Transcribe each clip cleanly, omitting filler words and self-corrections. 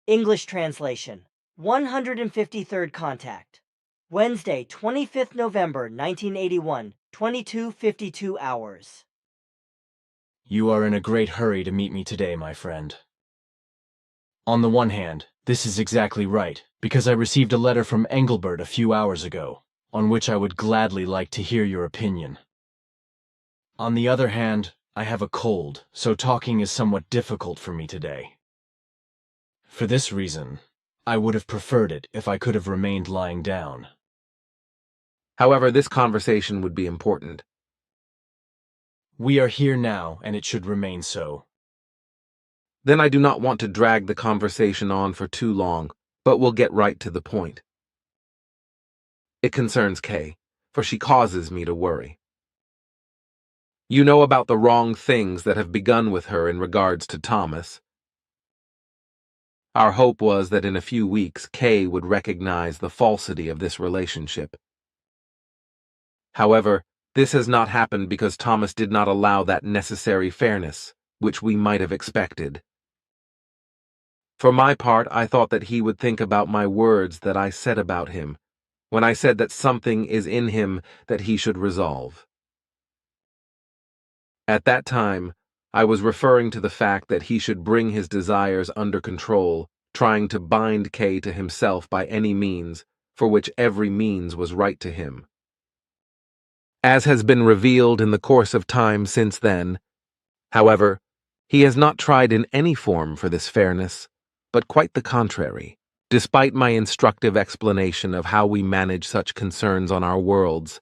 English translation. 153rd contact. Wednesday, 25th November, 1981, 22:52 hours. You are in a great hurry to meet me today, my friend. On the one hand, this is exactly right, because I received a letter from Engelbert a few hours ago, on which I would gladly like to hear your opinion. On the other hand, I have a cold, so talking is somewhat difficult for me today. For this reason, I would have preferred it if I could have remained lying down. However, this conversation would be important. We are here now, and it should remain so. Then I do not want to drag the conversation on for too long, but we'll get right to the point. It concerns Kay, for she causes me to worry. You know about the wrong things that have begun with her in regards to Thomas. Our hope was that in a few weeks Kay would recognize the falsity of this relationship. However, this has not happened because Thomas did not allow that necessary fairness, which we might have expected. For my part, I thought that he would think about my words that I said about him, when I said that something is in him that he should resolve. At that time, I was referring to the fact that he should bring his desires under control, trying to bind Kay to himself by any means, for which every means was right to him. As has been revealed in the course of time since then, however, he has not tried in any form for this fairness, but quite the contrary, despite my instructive explanation of how we manage such concerns on our worlds.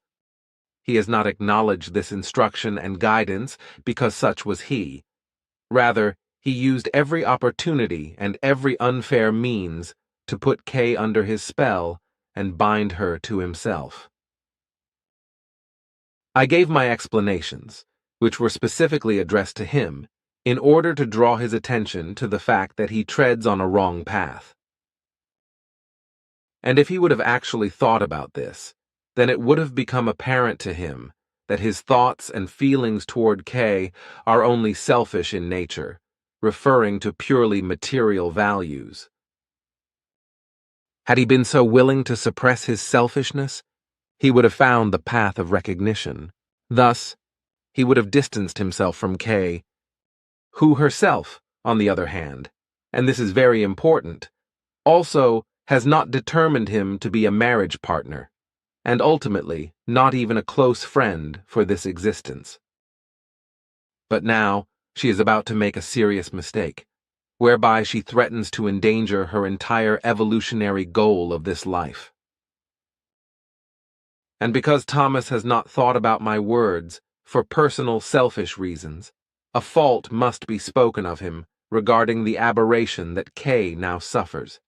He has not acknowledged this instruction and guidance because such was he. Rather, he used every opportunity and every unfair means to put Kay under his spell and bind her to himself. I gave my explanations, which were specifically addressed to him, in order to draw his attention to the fact that he treads on a wrong path. And if he would have actually thought about this, then it would have become apparent to him that his thoughts and feelings toward Kay are only selfish in nature, referring to purely material values. Had he been so willing to suppress his selfishness, he would have found the path of recognition. Thus, he would have distanced himself from Kay, who herself, on the other hand, and this is very important, also has not determined him to be a marriage partner, and ultimately not even a close friend for this existence. But now she is about to make a serious mistake, whereby she threatens to endanger her entire evolutionary goal of this life. And because Thomas has not thought about my words for personal selfish reasons, a fault must be spoken of him regarding the aberration that Kay now suffers.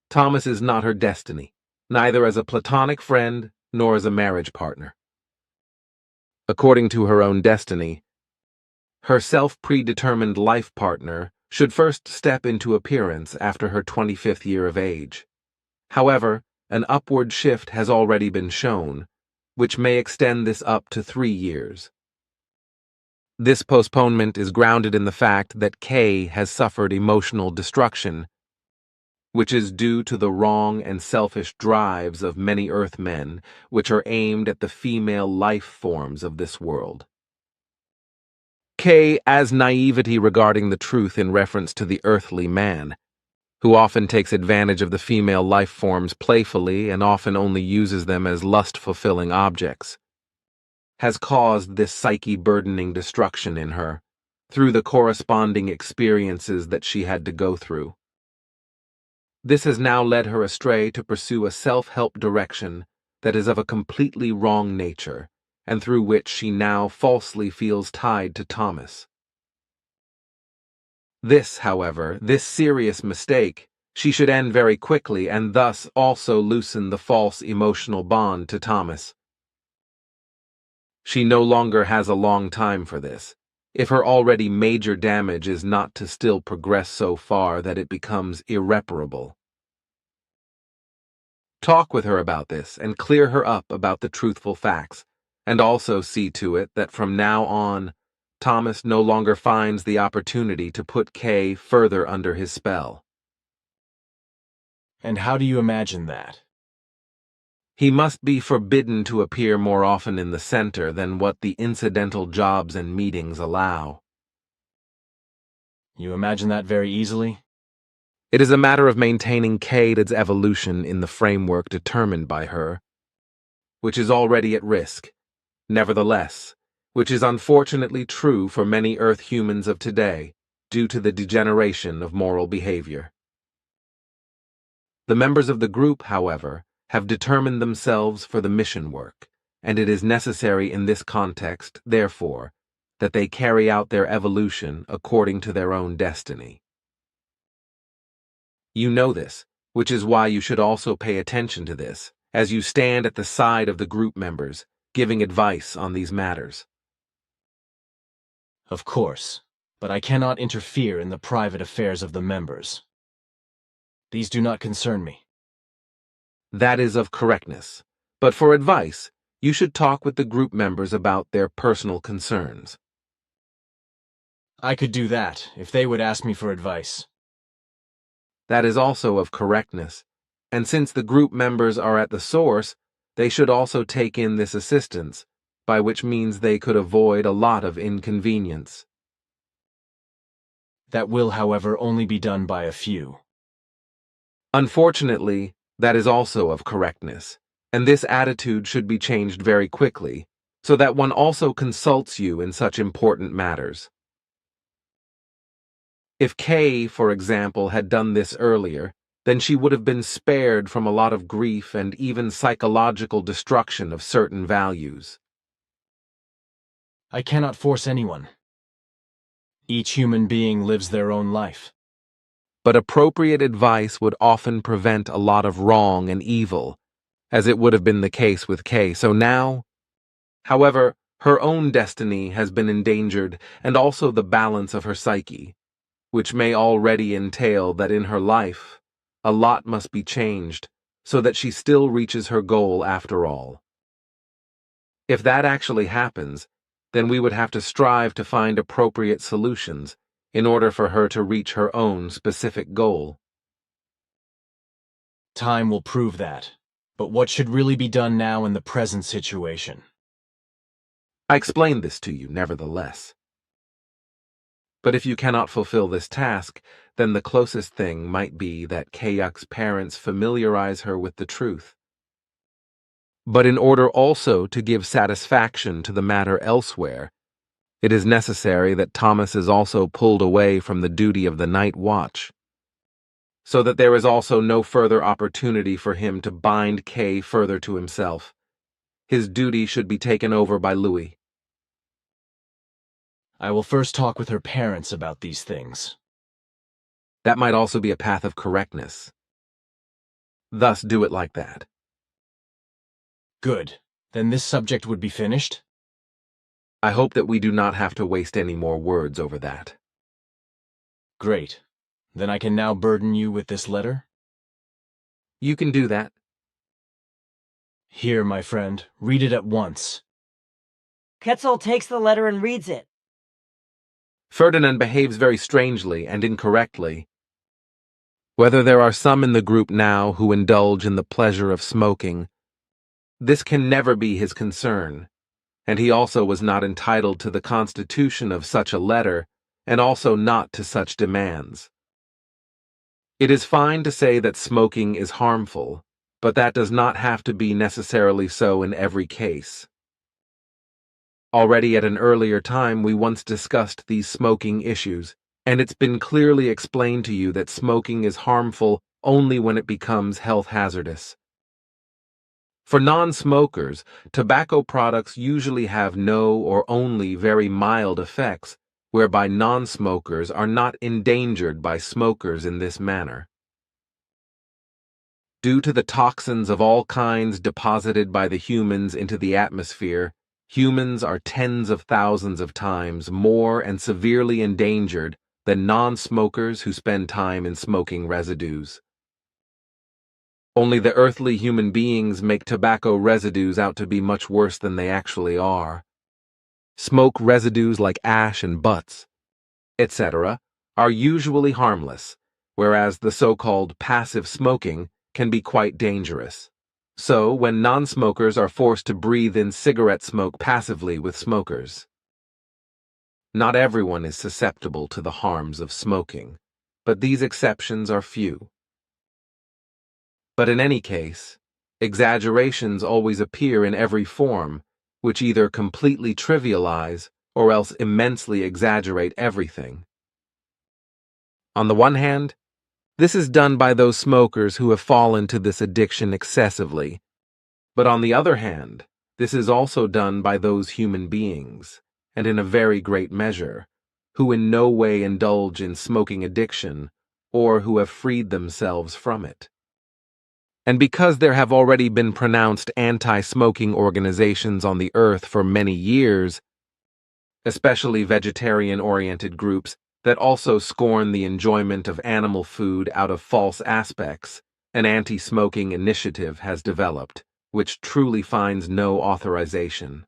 Thomas is not her destiny, neither as a platonic friend nor as a marriage partner. According to her own destiny, her self-predetermined life partner should first step into appearance after her 25th year of age. However, an upward shift has already been shown, which may extend this up to 3 years. This postponement is grounded in the fact that Kay has suffered emotional destruction, which is due to the wrong and selfish drives of many Earthmen, which are aimed at the female life forms of this world. Kay has naivety regarding the truth in reference to the earthly man, who often takes advantage of the female life forms playfully and often only uses them as lust-fulfilling objects, has caused this psyche-burdening destruction in her, through the corresponding experiences that she had to go through. This has now led her astray to pursue a self-help direction that is of a completely wrong nature, and through which she now falsely feels tied to Thomas. This, however, this serious mistake, she should end very quickly and thus also loosen the false emotional bond to Thomas. She no longer has a long time for this, if her already major damage is not to still progress so far that it becomes irreparable. Talk with her about this and clear her up about the truthful facts, and also see to it that from now on, Thomas no longer finds the opportunity to put Kay further under his spell. And how do you imagine that? He must be forbidden to appear more often in the center than what the incidental jobs and meetings allow. You imagine that very easily? It is a matter of maintaining Cade's evolution in the framework determined by her, which is already at risk, nevertheless, which is unfortunately true for many Earth humans of today, due to the degeneration of moral behavior. The members of the group, however, have determined themselves for the mission work, and it is necessary in this context, therefore, that they carry out their evolution according to their own destiny. You know this, which is why you should also pay attention to this, as you stand at the side of the group members, giving advice on these matters. Of course, but I cannot interfere in the private affairs of the members. These do not concern me. That is of correctness, but for advice, you should talk with the group members about their personal concerns. I could do that if they would ask me for advice. That is also of correctness, and since the group members are at the source, they should also take in this assistance, by which means they could avoid a lot of inconvenience. That will, however, only be done by a few. Unfortunately, that is also of correctness, and this attitude should be changed very quickly, so that one also consults you in such important matters. If Kay, for example, had done this earlier, then she would have been spared from a lot of grief and even psychological destruction of certain values. I cannot force anyone. Each human being lives their own life. But appropriate advice would often prevent a lot of wrong and evil, as it would have been the case with Kay. So now, however, her own destiny has been endangered, and also the balance of her psyche, which may already entail that in her life, a lot must be changed so that she still reaches her goal after all. If that actually happens, then we would have to strive to find appropriate solutions in order for her to reach her own specific goal. Time will prove that. But what should really be done now in the present situation? I explained this to you, nevertheless. But if you cannot fulfill this task, then the closest thing might be that Kayuk's parents familiarize her with the truth. But in order also to give satisfaction to the matter elsewhere, it is necessary that Thomas is also pulled away from the duty of the night watch, so that there is also no further opportunity for him to bind Kay further to himself. His duty should be taken over by Louis. I will first talk with her parents about these things. That might also be a path of correctness. Thus do it like that. Good. Then this subject would be finished? I hope that we do not have to waste any more words over that. Great. Then I can now burden you with this letter? You can do that. Here, my friend, read it at once. Quetzal takes the letter and reads it. Ferdinand behaves very strangely and incorrectly. Whether there are some in the group now who indulge in the pleasure of smoking, this can never be his concern, and he also was not entitled to the constitution of such a letter, and also not to such demands. It is fine to say that smoking is harmful, but that does not have to be necessarily so in every case. Already at an earlier time we once discussed these smoking issues, and it's been clearly explained to you that smoking is harmful only when it becomes health hazardous. For non-smokers, tobacco products usually have no or only very mild effects, whereby non-smokers are not endangered by smokers in this manner. Due to the toxins of all kinds deposited by the humans into the atmosphere, humans are tens of thousands of times more and severely endangered than non-smokers who spend time in smoking residues. Only the earthly human beings make tobacco residues out to be much worse than they actually are. Smoke residues like ash and butts, etc., are usually harmless, whereas the so-called passive smoking can be quite dangerous. So, when non-smokers are forced to breathe in cigarette smoke passively with smokers. Not everyone is susceptible to the harms of smoking, but these exceptions are few. But in any case, exaggerations always appear in every form, which either completely trivialize or else immensely exaggerate everything. On the one hand, this is done by those smokers who have fallen to this addiction excessively, but on the other hand, this is also done by those human beings, and in a very great measure, who in no way indulge in smoking addiction or who have freed themselves from it. And because there have already been pronounced anti-smoking organizations on the earth for many years, especially vegetarian-oriented groups that also scorn the enjoyment of animal food out of false aspects, an anti-smoking initiative has developed, which truly finds no authorization.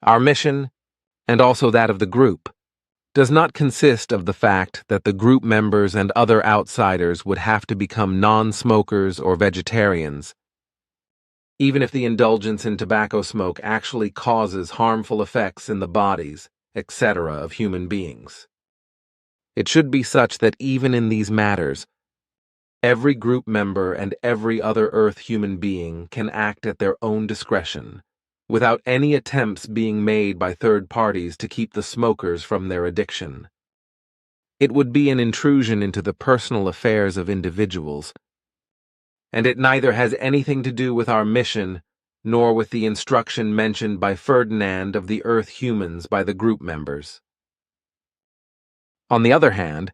Our mission, and also that of the group, does not consist of the fact that the group members and other outsiders would have to become non-smokers or vegetarians, even if the indulgence in tobacco smoke actually causes harmful effects in the bodies, etc. of human beings. It should be such that even in these matters, every group member and every other Earth human being can act at their own discretion, without any attempts being made by third parties to keep the smokers from their addiction. It would be an intrusion into the personal affairs of individuals, and it neither has anything to do with our mission nor with the instruction mentioned by Ferdinand of the Earth humans by the group members. On the other hand,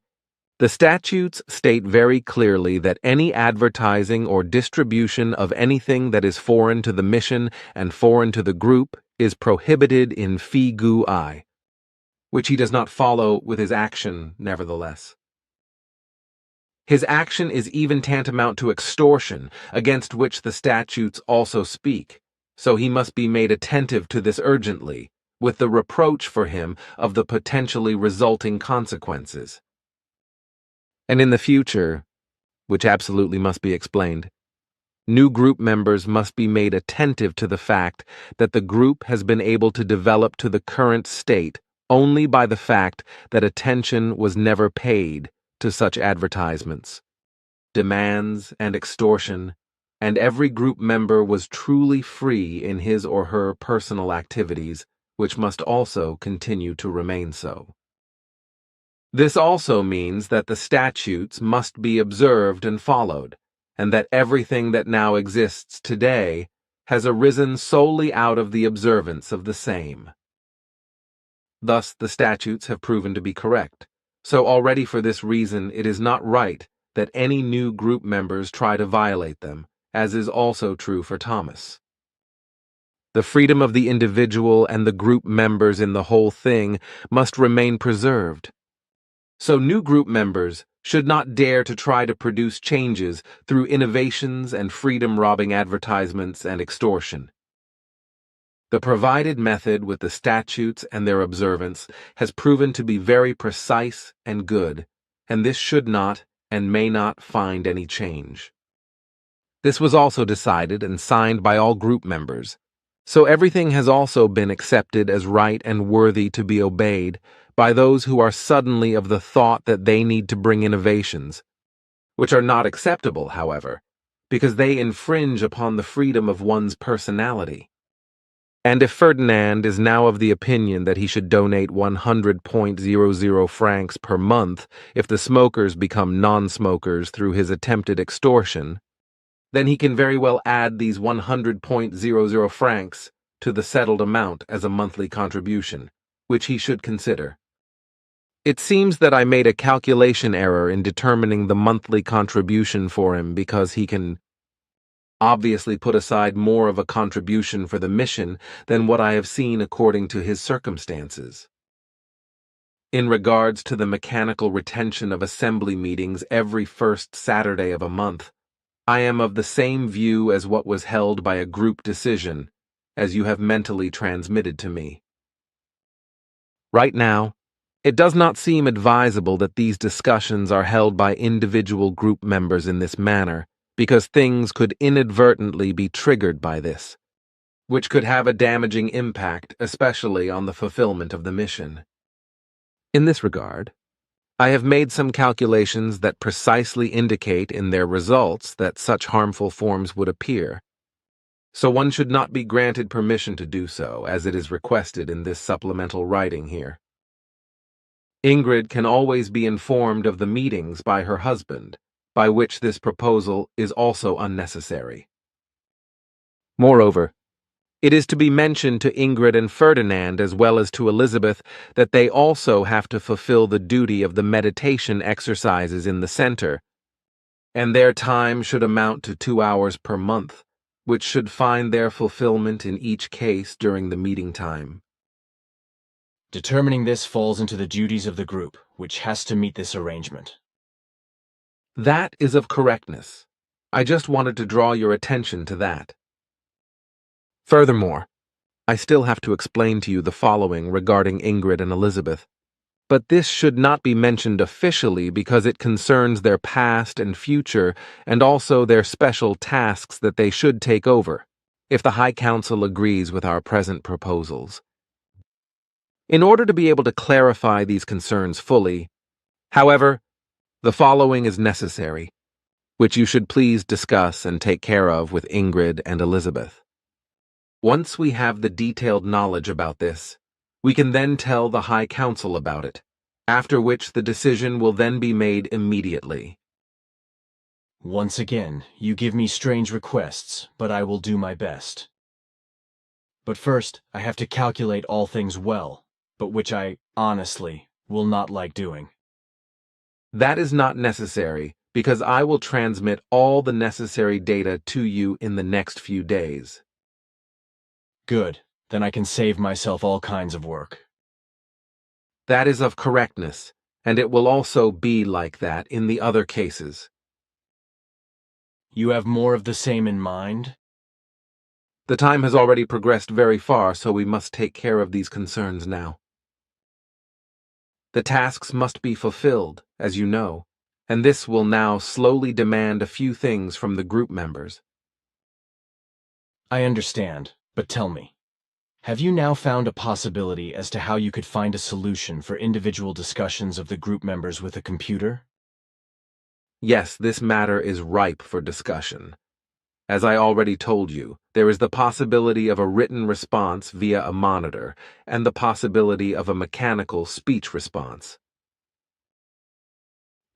the statutes state very clearly that any advertising or distribution of anything that is foreign to the mission and foreign to the group is prohibited in Figu I, which he does not follow with his action, nevertheless. His action is even tantamount to extortion, against which the statutes also speak, so he must be made attentive to this urgently, with the reproach for him of the potentially resulting consequences. And in the future, which absolutely must be explained, new group members must be made attentive to the fact that the group has been able to develop to the current state only by the fact that attention was never paid to such advertisements, demands, and extortion, and every group member was truly free in his or her personal activities, which must also continue to remain so. This also means that the statutes must be observed and followed, and that everything that now exists today has arisen solely out of the observance of the same. Thus, the statutes have proven to be correct, so already for this reason it is not right that any new group members try to violate them, as is also true for Thomas. The freedom of the individual and the group members in the whole thing must remain preserved. So new group members should not dare to try to produce changes through innovations and freedom-robbing advertisements and extortion. The provided method with the statutes and their observance has proven to be very precise and good, and this should not and may not find any change. This was also decided and signed by all group members, so everything has also been accepted as right and worthy to be obeyed by those who are suddenly of the thought that they need to bring innovations, which are not acceptable, however, because they infringe upon the freedom of one's personality. And if Ferdinand is now of the opinion that he should donate 100.00 francs per month if the smokers become non-smokers through his attempted extortion, then he can very well add these 100.00 francs to the settled amount as a monthly contribution, which he should consider. It seems that I made a calculation error in determining the monthly contribution for him because he can obviously put aside more of a contribution for the mission than what I have seen according to his circumstances. In regards to the mechanical retention of assembly meetings every first Saturday of a month, I am of the same view as what was held by a group decision, as you have mentally transmitted to me. Right now, it does not seem advisable that these discussions are held by individual group members in this manner, because things could inadvertently be triggered by this, which could have a damaging impact, especially on the fulfillment of the mission. In this regard, I have made some calculations that precisely indicate in their results that such harmful forms would appear, so one should not be granted permission to do so, as it is requested in this supplemental writing here. Ingrid can always be informed of the meetings by her husband, by which this proposal is also unnecessary. Moreover, it is to be mentioned to Ingrid and Ferdinand as well as to Elizabeth that they also have to fulfill the duty of the meditation exercises in the center, and their time should amount to 2 hours per month, which should find their fulfillment in each case during the meeting time. Determining this falls into the duties of the group, which has to meet this arrangement. That is of correctness. I just wanted to draw your attention to that. Furthermore, I still have to explain to you the following regarding Ingrid and Elizabeth, but this should not be mentioned officially because it concerns their past and future and also their special tasks that they should take over, if the High Council agrees with our present proposals. In order to be able to clarify these concerns fully, however, the following is necessary, which you should please discuss and take care of with Ingrid and Elizabeth. Once we have the detailed knowledge about this, we can then tell the High Council about it, after which the decision will then be made immediately. Once again, you give me strange requests, but I will do my best. But first, I have to calculate all things well, but which I, honestly, will not like doing. That is not necessary, because I will transmit all the necessary data to you in the next few days. Good, then I can save myself all kinds of work. That is of correctness, and it will also be like that in the other cases. You have more of the same in mind? The time has already progressed very far, so we must take care of these concerns now. The tasks must be fulfilled, as you know, and this will now slowly demand a few things from the group members. I understand, but tell me, have you now found a possibility as to how you could find a solution for individual discussions of the group members with a computer? Yes, this matter is ripe for discussion. As I already told you, there is the possibility of a written response via a monitor and the possibility of a mechanical speech response.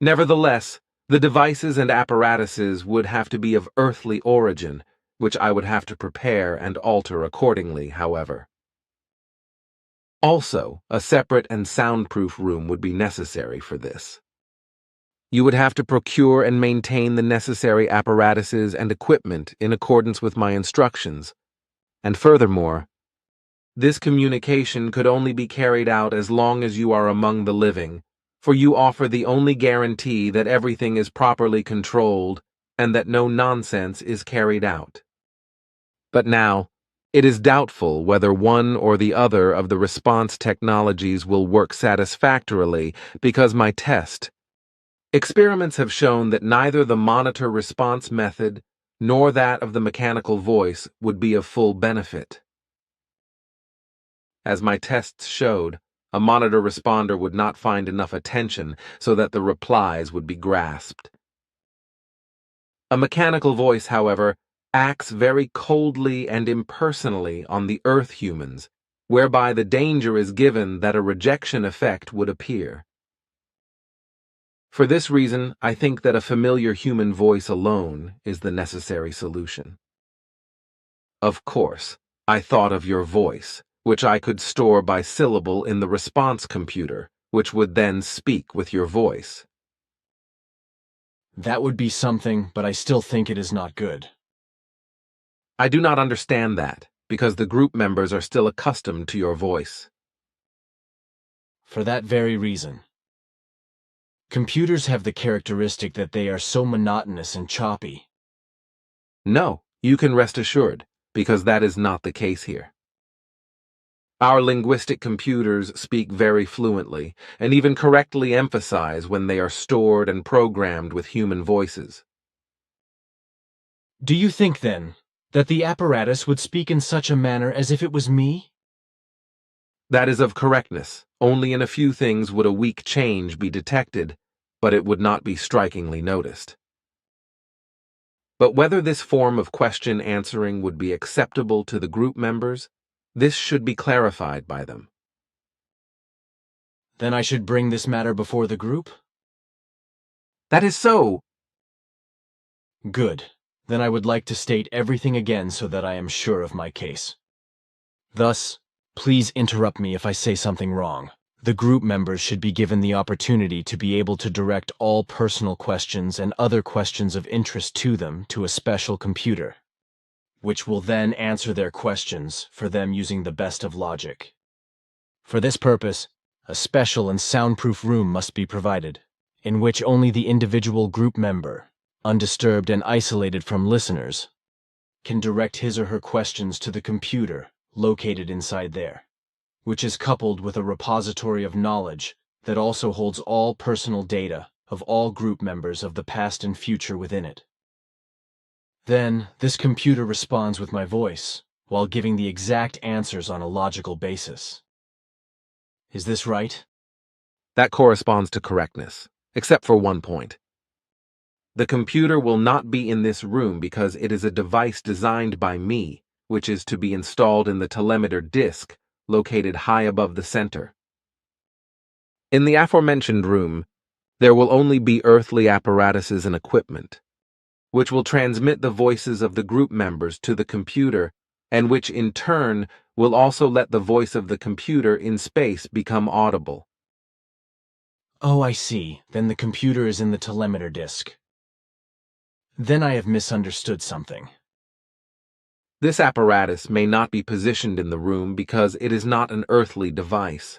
Nevertheless, the devices and apparatuses would have to be of earthly origin, which I would have to prepare and alter accordingly, however. Also, a separate and soundproof room would be necessary for this. You would have to procure and maintain the necessary apparatuses and equipment in accordance with my instructions, and furthermore, this communication could only be carried out as long as you are among the living, for you offer the only guarantee that everything is properly controlled and that no nonsense is carried out. But now, it is doubtful whether one or the other of the response technologies will work satisfactorily because my experiments have shown that neither the monitor response method nor that of the mechanical voice would be of full benefit. As my tests showed, a monitor responder would not find enough attention so that the replies would be grasped. A mechanical voice, however, acts very coldly and impersonally on the Earth humans, whereby the danger is given that a rejection effect would appear. For this reason, I think that a familiar human voice alone is the necessary solution. Of course, I thought of your voice, which I could store by syllable in the response computer, which would then speak with your voice. That would be something, but I still think it is not good. I do not understand that, because the group members are still accustomed to your voice. For that very reason. Computers have the characteristic that they are so monotonous and choppy. No, you can rest assured, because that is not the case here. Our linguistic computers speak very fluently, and even correctly emphasize when they are stored and programmed with human voices. Do you think, then, that the apparatus would speak in such a manner as if it was me? That is of correctness. Only in a few things would a weak change be detected, but it would not be strikingly noticed. But whether this form of question answering would be acceptable to the group members, this should be clarified by them. Then I should bring this matter before the group? That is so. Good. Then I would like to state everything again so that I am sure of my case. Thus, please interrupt me if I say something wrong. The group members should be given the opportunity to be able to direct all personal questions and other questions of interest to them to a special computer, which will then answer their questions for them using the best of logic. For this purpose, a special and soundproof room must be provided, in which only the individual group member, undisturbed and isolated from listeners, can direct his or her questions to the computer located inside there, which is coupled with a repository of knowledge that also holds all personal data of all group members of the past and future within it. Then, this computer responds with my voice, while giving the exact answers on a logical basis. Is this right? That corresponds to correctness, except for one point. The computer will not be in this room because it is a device designed by me, which is to be installed in the telemeter disc located high above the center. In the aforementioned room, there will only be earthly apparatuses and equipment, which will transmit the voices of the group members to the computer, and which in turn will also let the voice of the computer in space become audible. Oh, I see. Then the computer is in the telemeter disc. Then I have misunderstood something. This apparatus may not be positioned in the room because it is not an earthly device.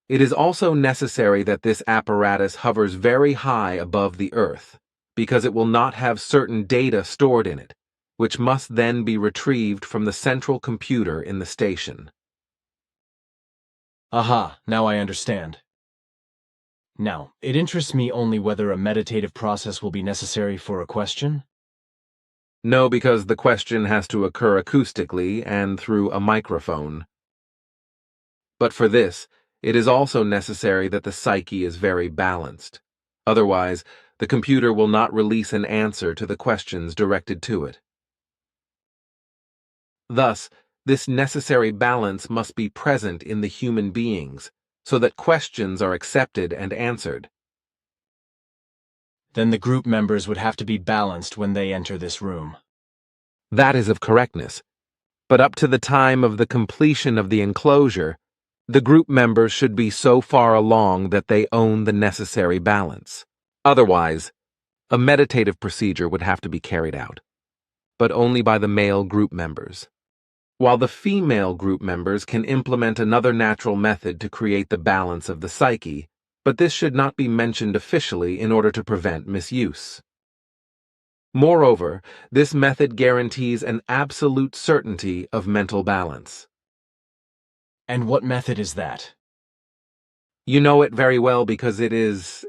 It is also necessary that this apparatus hovers very high above the earth, because it will not have certain data stored in it, which must then be retrieved from the central computer in the station. Aha, now I understand. Now, it interests me only whether a meditative process will be necessary for a question? No, because the question has to occur acoustically and through a microphone. But for this, it is also necessary that the psyche is very balanced. Otherwise, the computer will not release an answer to the questions directed to it. Thus, this necessary balance must be present in the human beings, so that questions are accepted and answered. Then the group members would have to be balanced when they enter this room. That is of correctness. But up to the time of the completion of the enclosure, the group members should be so far along that they own the necessary balance. Otherwise, a meditative procedure would have to be carried out, but only by the male group members, while the female group members can implement another natural method to create the balance of the psyche, but this should not be mentioned officially in order to prevent misuse. Moreover, this method guarantees an absolute certainty of mental balance. And what method is that? You know it very well because it is...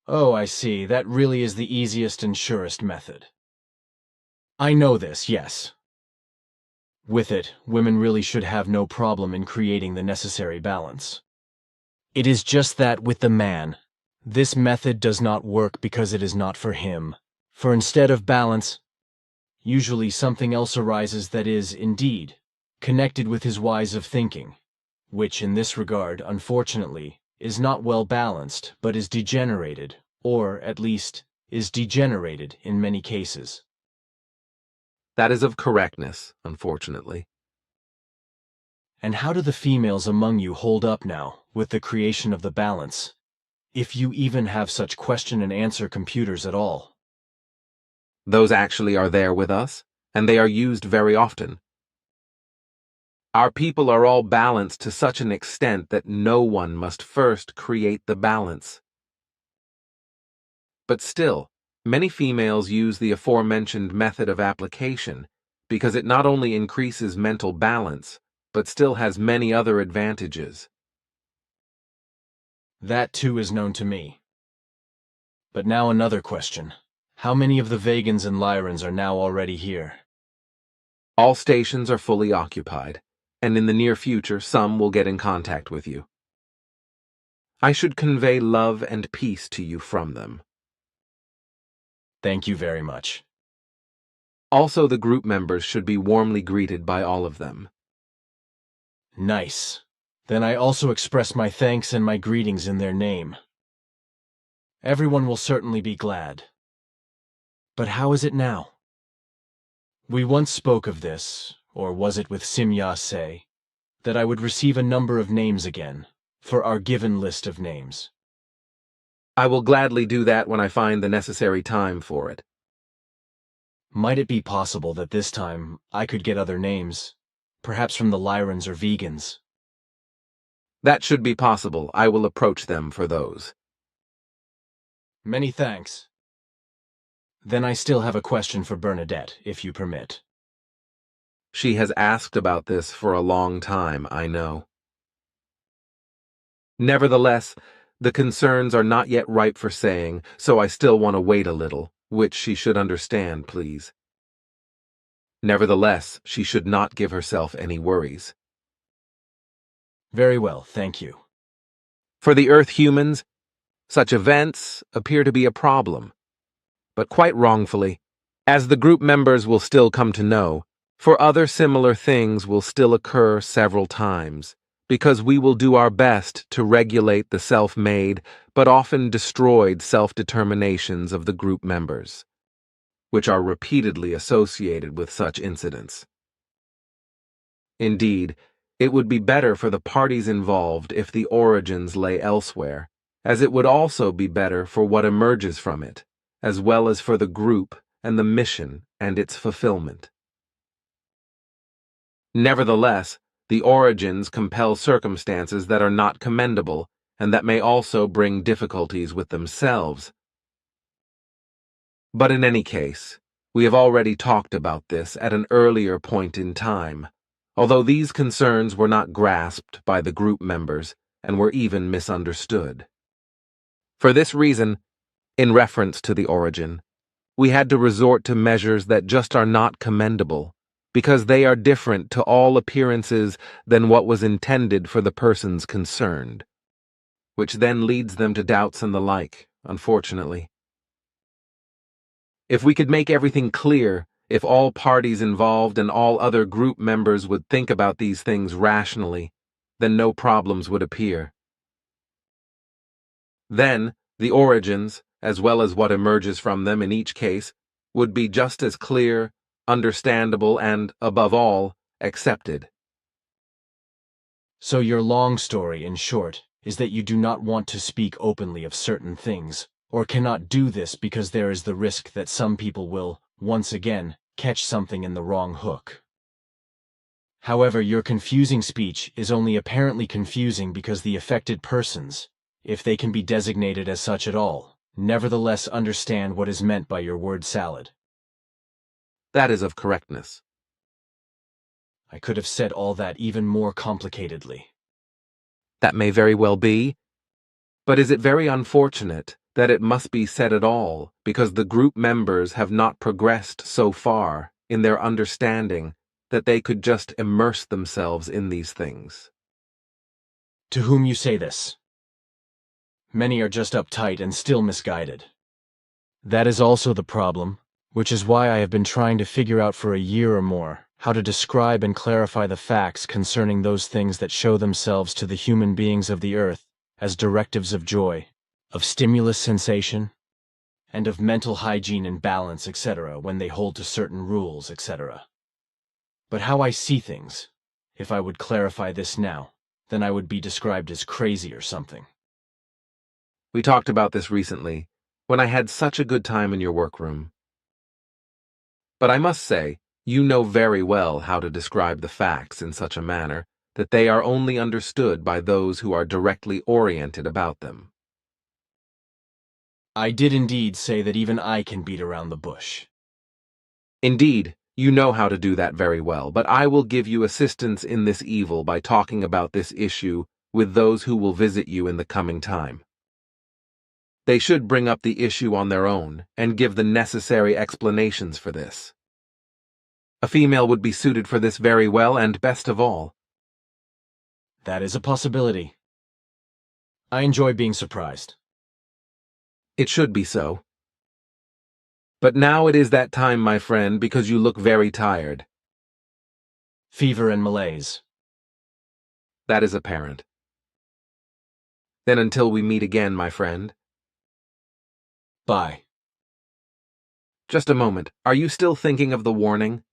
Oh, I see. That really is the easiest and surest method. I know this, yes. With it, women really should have no problem in creating the necessary balance. It is just that with the man, this method does not work because it is not for him. For instead of balance, usually something else arises that is, indeed, connected with his wise of thinking, which in this regard, unfortunately, is not well balanced, but is degenerated, or, at least, is degenerated in many cases. That is of correctness, unfortunately. And how do the females among you hold up now, with the creation of the balance, if you even have such question and answer computers at all? Those actually are there with us, and they are used very often. Our people are all balanced to such an extent that no one must first create the balance. But still, many females use the aforementioned method of application, because it not only increases mental balance, but still has many other advantages. That too is known to me. But now another question. How many of the Vegans and Lyrans are now already here? All stations are fully occupied, and in the near future some will get in contact with you. I should convey love and peace to you from them. Thank you very much. Also, the group members should be warmly greeted by all of them. Nice. Then I also express my thanks and my greetings in their name. Everyone will certainly be glad. But how is it now? We once spoke of this, or was it with Simya say, that I would receive a number of names again, for our given list of names. I will gladly do that when I find the necessary time for it. Might it be possible that this time I could get other names, perhaps from the Lyrans or Vegans? That should be possible. I will approach them for those. Many thanks. Then I still have a question for Bernadette, if you permit. She has asked about this for a long time, I know. Nevertheless, the concerns are not yet ripe for saying, so I still want to wait a little, which she should understand, please. Nevertheless, she should not give herself any worries. Very well, thank you. For the Earth humans, such events appear to be a problem, but quite wrongfully, as the group members will still come to know, for other similar things will still occur several times, because we will do our best to regulate the self-made but often destroyed self-determinations of the group members, which are repeatedly associated with such incidents. Indeed, it would be better for the parties involved if the origins lay elsewhere, as it would also be better for what emerges from it, as well as for the group and the mission and its fulfillment. Nevertheless, the origins compel circumstances that are not commendable and that may also bring difficulties with themselves. But in any case, we have already talked about this at an earlier point in time, although these concerns were not grasped by the group members and were even misunderstood. For this reason, in reference to the origin, we had to resort to measures that just are not commendable, because they are different to all appearances than what was intended for the persons concerned, which then leads them to doubts and the like, unfortunately. If we could make everything clear, if all parties involved and all other group members would think about these things rationally, then no problems would appear. Then, the origins, as well as what emerges from them in each case, would be just as clear, understandable, and, above all, accepted. So your long story, in short, is that you do not want to speak openly of certain things, or cannot do this because there is the risk that some people will, once again, catch something in the wrong hook. However, your confusing speech is only apparently confusing because the affected persons, if they can be designated as such at all, nevertheless understand what is meant by your word salad. That is of correctness. I could have said all that even more complicatedly. That may very well be, but is it very unfortunate that it must be said at all because the group members have not progressed so far in their understanding that they could just immerse themselves in these things? To whom you say this? Many are just uptight and still misguided. That is also the problem, which is why I have been trying to figure out for a year or more how to describe and clarify the facts concerning those things that show themselves to the human beings of the earth as directives of joy, of stimulus sensation, and of mental hygiene and balance, etc., when they hold to certain rules, etc. But how I see things, if I would clarify this now, then I would be described as crazy or something. We talked about this recently, when I had such a good time in your workroom. But I must say, you know very well how to describe the facts in such a manner that they are only understood by those who are directly oriented about them. I did indeed say that even I can beat around the bush. Indeed, You know how to do that very well, but I will give you assistance in this evil by talking about this issue with those who will visit you in the coming time. They should bring up the issue on their own and give the necessary explanations for this. A female would be suited for this very well, and best of all. That is a possibility. I enjoy being surprised. It should be so. But now it is that time, my friend, because you look very tired. Fever and malaise. That is apparent. Then until we meet again, my friend. Bye. Just a moment. Are you still thinking of the warning?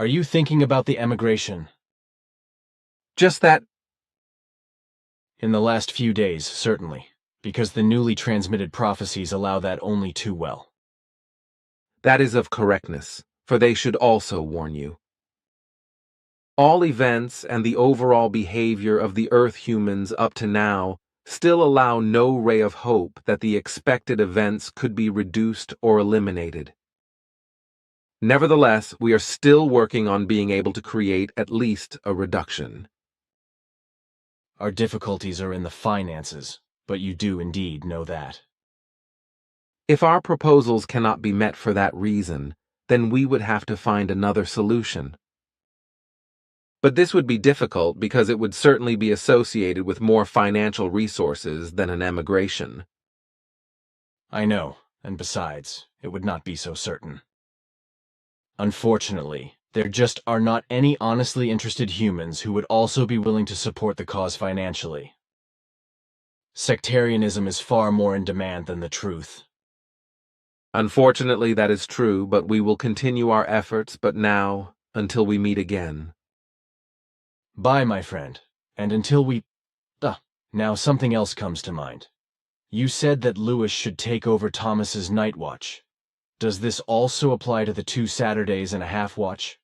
Are you thinking about the emigration? Just that. In the last few days, certainly, because the newly transmitted prophecies allow that only too well. That is of correctness, for they should also warn you. All events and the overall behavior of the Earth humans up to now still allow no ray of hope that the expected events could be reduced or eliminated. Nevertheless, we are still working on being able to create at least a reduction. Our difficulties are in the finances, but you do indeed know that. If our proposals cannot be met for that reason, then we would have to find another solution. But this would be difficult because it would certainly be associated with more financial resources than an emigration. I know, and besides, it would not be so certain. Unfortunately, there just are not any honestly interested humans who would also be willing to support the cause financially. Sectarianism is far more in demand than the truth. Unfortunately, that is true, but we will continue our efforts, but now, until we meet again. Bye, my friend, and until we... now something else comes to mind. You said that Lewis should take over Thomas's night watch. Does this also apply to the 2 Saturdays and a half watch?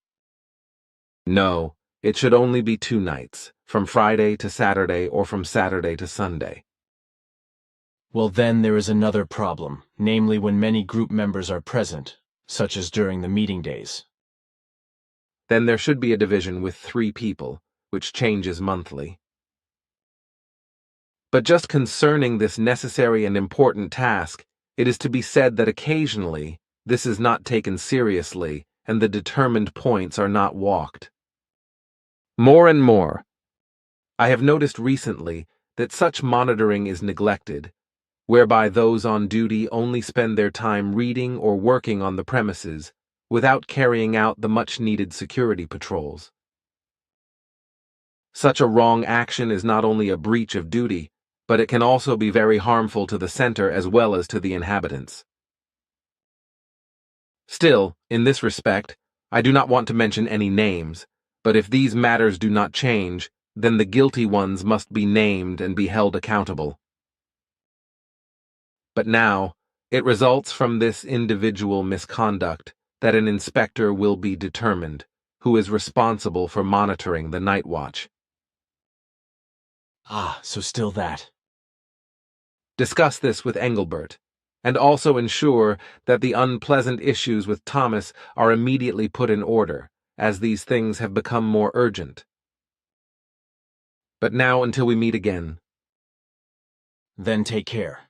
No, it should only be 2 nights, from Friday to Saturday or from Saturday to Sunday. Well, then there is another problem, namely when many group members are present, such as during the meeting days. Then there should be a division with 3 people, which changes monthly. But just concerning this necessary and important task, it is to be said that occasionally this is not taken seriously and the determined points are not walked. More and more, I have noticed recently that such monitoring is neglected, whereby those on duty only spend their time reading or working on the premises without carrying out the much-needed security patrols. Such a wrong action is not only a breach of duty, but it can also be very harmful to the center as well as to the inhabitants. Still, in this respect, I do not want to mention any names, but if these matters do not change, then the guilty ones must be named and be held accountable. But now, it results from this individual misconduct that an inspector will be determined, who is responsible for monitoring the night watch. Ah, so still that. Discuss this with Engelbert, and also ensure that the unpleasant issues with Thomas are immediately put in order, as these things have become more urgent. But now until we meet again. Then take care.